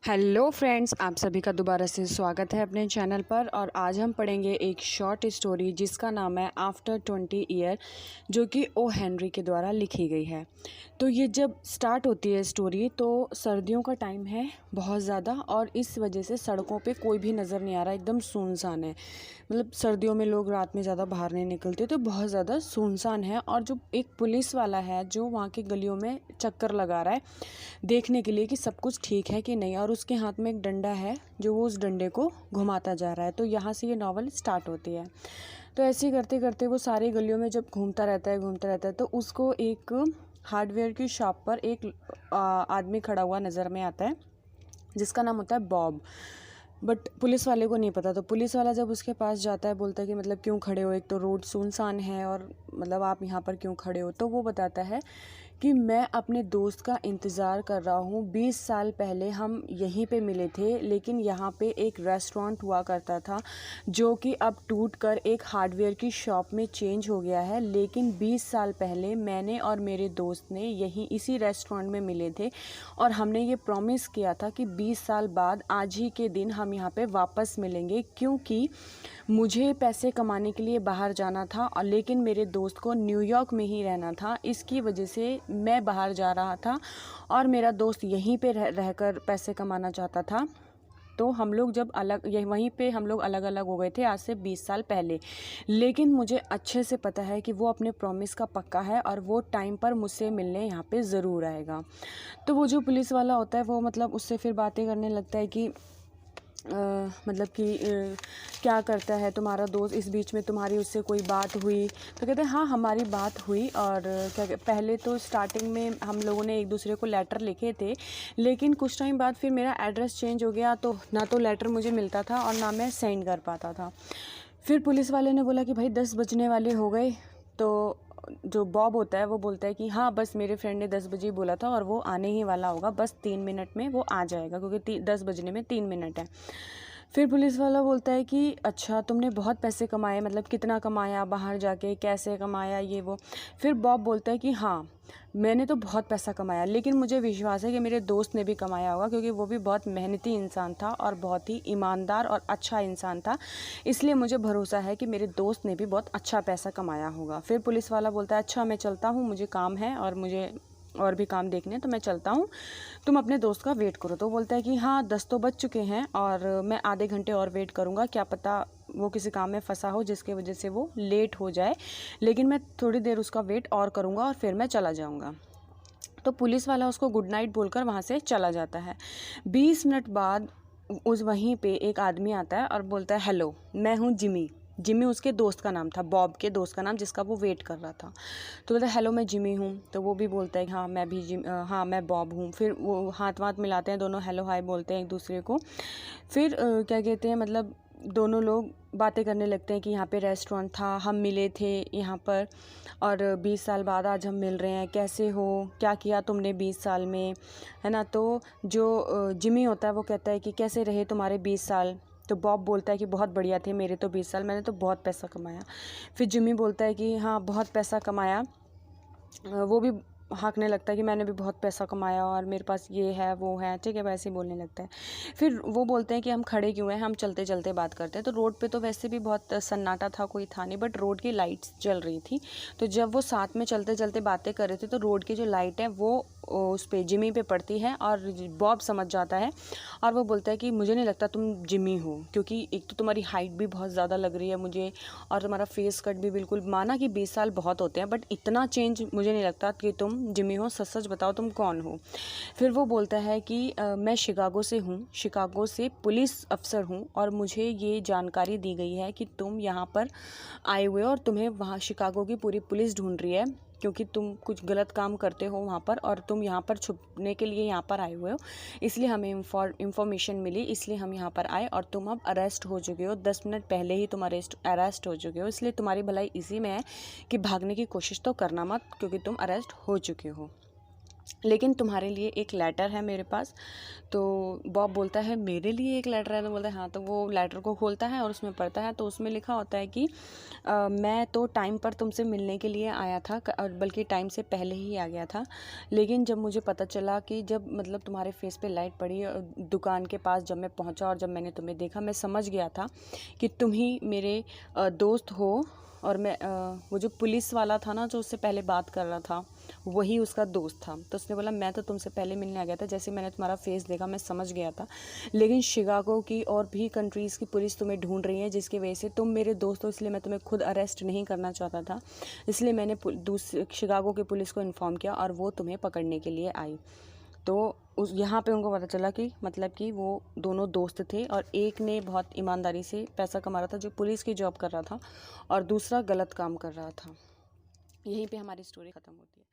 Hello friends, आप सभी का दोबारा से स्वागत है अपने चैनल पर। और आज हम पढ़ेंगे एक शॉर्ट स्टोरी जिसका नाम है आफ्टर 20 ईयर, जो कि ओ हेनरी के द्वारा लिखी गई है। तो ये जब स्टार्ट होती है स्टोरी तो सर्दियों का टाइम है बहुत ज़्यादा, और इस वजह से सड़कों पे कोई भी नज़र नहीं आ रहा, एकदम सुनसान है। मतलब सर्दियों में लोग रात में ज़्यादा बाहर नहीं निकलते, तो बहुत ज़्यादा सुनसान है। और जो एक पुलिस वाला है जो वहाँ के गलियों में चक्कर लगा रहा है देखने के लिए कि सब कुछ ठीक है कि नहीं, और उसके हाथ में एक डंडा है जो वो उस डंडे को घुमाता जा रहा है। तो यहाँ से ये नॉवल स्टार्ट होती है। तो ऐसे ही करते करते वो सारी गलियों में जब घूमता रहता है तो उसको एक हार्डवेयर की शॉप पर एक आदमी खड़ा हुआ नज़र में आता है जिसका नाम होता है बॉब। बट पुलिस वाले को नहीं पता। तो पुलिस वाला जब उसके पास जाता है बोलता है कि मतलब क्यों खड़े हो, एक तो रोड सुनसान है और मतलब आप यहाँ पर क्यों खड़े हो। तो वो बताता है कि मैं अपने दोस्त का इंतज़ार कर रहा हूँ। 20 साल पहले हम यहीं पे मिले थे, लेकिन यहाँ पे एक रेस्टोरेंट हुआ करता था जो कि अब टूटकर एक हार्डवेयर की शॉप में चेंज हो गया है। लेकिन 20 साल पहले मैंने और मेरे दोस्त ने यहीं इसी रेस्टोरेंट में मिले थे और हमने ये प्रॉमिस किया था कि 20 साल बाद आज ही के दिन हम यहाँ पे वापस मिलेंगे, क्योंकि मुझे पैसे कमाने के लिए बाहर जाना था और लेकिन मेरे दोस्त को न्यूयॉर्क में ही रहना था। इसकी वजह से मैं बाहर जा रहा था और मेरा दोस्त यहीं पे रहकर पैसे कमाना चाहता था। तो हम लोग जब अलग वहीं पे हम लोग अलग अलग हो गए थे आज से 20 साल पहले। लेकिन मुझे अच्छे से पता है कि वो अपने प्रॉमिस का पक्का है और वो टाइम पर मुझसे मिलने यहाँ पे ज़रूर आएगा। तो वो जो पुलिस वाला होता है वो मतलब उससे फिर बातें करने लगता है कि मतलब कि क्या करता है तुम्हारा दोस्त, इस बीच में तुम्हारी उससे कोई बात हुई। तो कहते हैं हाँ हमारी बात हुई, और पहले तो स्टार्टिंग में हम लोगों ने एक दूसरे को लेटर लिखे थे, लेकिन कुछ टाइम बाद फिर मेरा एड्रेस चेंज हो गया तो ना तो लेटर मुझे मिलता था और ना मैं सेंड कर पाता था। फिर पुलिस वाले ने बोला कि भाई 10 बजने वाले हो गए। तो जो बॉब होता है वो बोलता है कि हाँ बस मेरे फ्रेंड ने 10 बजे बोला था और वो आने ही वाला होगा, बस 3 मिनट में वो आ जाएगा, क्योंकि 10 बजने में 3 मिनट है। फिर पुलिस वाला बोलता है कि अच्छा तुमने बहुत पैसे कमाए, मतलब कितना कमाया, बाहर जाके कैसे कमाया, ये वो। फिर बॉब बोलता है कि हाँ मैंने तो बहुत पैसा कमाया, लेकिन मुझे विश्वास है कि मेरे दोस्त ने भी कमाया होगा, क्योंकि वो भी बहुत मेहनती इंसान था और बहुत ही ईमानदार और अच्छा इंसान था। इसलिए मुझे भरोसा है कि मेरे दोस्त ने भी बहुत अच्छा पैसा कमाया होगा। फिर पुलिस वाला बोलता है अच्छा मैं चलता हूँ, मुझे काम है और मुझे और भी काम देखने हैं, तो मैं चलता हूँ, तुम अपने दोस्त का वेट करो। तो बोलता है कि हाँ 10 तो बज चुके हैं और मैं आधे घंटे और वेट करूँगा, क्या पता वो किसी काम में फंसा हो जिसके वजह से वो लेट हो जाए, लेकिन मैं थोड़ी देर उसका वेट और करूँगा और फिर मैं चला जाऊँगा। तो पुलिस वाला उसको गुड नाइट बोलकर वहाँ से चला जाता है। 20 मिनट बाद उस वहीं पे एक आदमी आता है और बोलता है हेलो मैं हूँ जिमी। जिमी उसके दोस्त का नाम था, बॉब के दोस्त का नाम, जिसका वो वेट कर रहा था। तो बोलता है हेलो मैं जिमी हूँ। तो वो भी बोलता है हाँ मैं भी हाँ मैं बॉब हूँ। फिर वो हाथ वाथ मिलाते हैं, दोनों हेलो हाय बोलते हैं एक दूसरे को। फिर क्या कहते हैं, मतलब दोनों लोग बातें करने लगते हैं कि यहाँ पे रेस्टोरेंट था, हम मिले थे यहाँ पर और 20 साल बाद आज हम मिल रहे हैं, कैसे हो, क्या किया तुमने 20 साल में, है ना। तो जो जिमी होता है वो कहता है कि कैसे रहे तुम्हारे 20 साल। तो बॉब बोलता है कि बहुत बढ़िया थे मेरे तो 20 साल, मैंने तो बहुत पैसा कमाया। फिर जिमी बोलता है कि हाँ बहुत पैसा कमाया। वो भी हाँकने लगता है कि मैंने भी बहुत पैसा कमाया और मेरे पास ये है वो है, ठीक है, वैसे ही बोलने लगता है। फिर वो बोलते हैं कि हम खड़े क्यों हैं, हम चलते चलते बात करते हैं। तो रोड पे तो वैसे भी बहुत सन्नाटा था, कोई था नहीं, बट रोड की लाइट्स जल रही थी। तो जब वो साथ में चलते चलते बातें कर रहे थे तो रोड की जो लाइट है वो उस पे जिमी पे पड़ती है और बॉब समझ जाता है और वो बोलता है कि मुझे नहीं लगता तुम जिमी हो, क्योंकि एक तो तुम्हारी हाइट भी बहुत ज़्यादा लग रही है मुझे और तुम्हारा फेस कट भी बिल्कुल, माना कि 20 साल बहुत होते हैं बट इतना चेंज मुझे नहीं लगता कि तुम जिमी हो, सच सच बताओ तुम कौन हो। फिर वो बोलता है कि मैं शिकागो से हूँ, शिकागो से पुलिस अफसर हूँ और मुझे ये जानकारी दी गई है कि तुम यहाँ पर आए हुए हो और तुम्हें वहाँ शिकागो की पूरी पुलिस ढूंढ रही है, क्योंकि तुम कुछ गलत काम करते हो वहाँ पर और तुम यहाँ पर छुपने के लिए यहाँ पर आए हुए हो, इसलिए हमें इंफॉर्मेशन मिली, इसलिए हम यहाँ पर आए और तुम अब अरेस्ट हो चुके हो, 10 मिनट पहले ही तुम अरेस्ट हो चुके हो, इसलिए तुम्हारी भलाई इसी में है कि भागने की कोशिश तो करना मत, क्योंकि तुम अरेस्ट हो चुके हो। लेकिन तुम्हारे लिए एक लेटर है मेरे पास। तो बॉब बोलता है मेरे लिए एक लेटर है? तो बोलता है हाँ। तो वो लेटर को खोलता है और उसमें पढ़ता है, तो उसमें लिखा होता है कि मैं तो टाइम पर तुमसे मिलने के लिए आया था, और बल्कि टाइम से पहले ही आ गया था, लेकिन जब मुझे पता चला कि जब मतलब तुम्हारे फेस पे लाइट पड़ी दुकान के पास, जब मैं पहुंचा और जब मैंने तुम्हें देखा, मैं समझ गया था कि तुम ही मेरे दोस्त हो। और मैं वो जो पुलिस वाला था ना, जो उससे पहले बात कर रहा था, वही उसका दोस्त था। तो उसने बोला मैं तो तुमसे पहले मिलने आ गया था, जैसे मैंने तुम्हारा फेस देखा मैं समझ गया था, लेकिन शिकागो की और भी कंट्रीज़ की पुलिस तुम्हें ढूंढ रही है, जिसकी वजह से तुम मेरे दोस्त हो, इसलिए मैं तुम्हें खुद अरेस्ट नहीं करना चाहता था, इसलिए मैंने दूसरे शिकागो की पुलिस को इन्फॉर्म किया और वो तुम्हें पकड़ने के लिए आई। तो उस यहाँ पे उनको पता चला कि मतलब कि वो दोनों दोस्त थे, और एक ने बहुत ईमानदारी से पैसा कमा रहा था जो पुलिस की जॉब कर रहा था, और दूसरा गलत काम कर रहा था। यहीं पे हमारी स्टोरी ख़त्म होती है।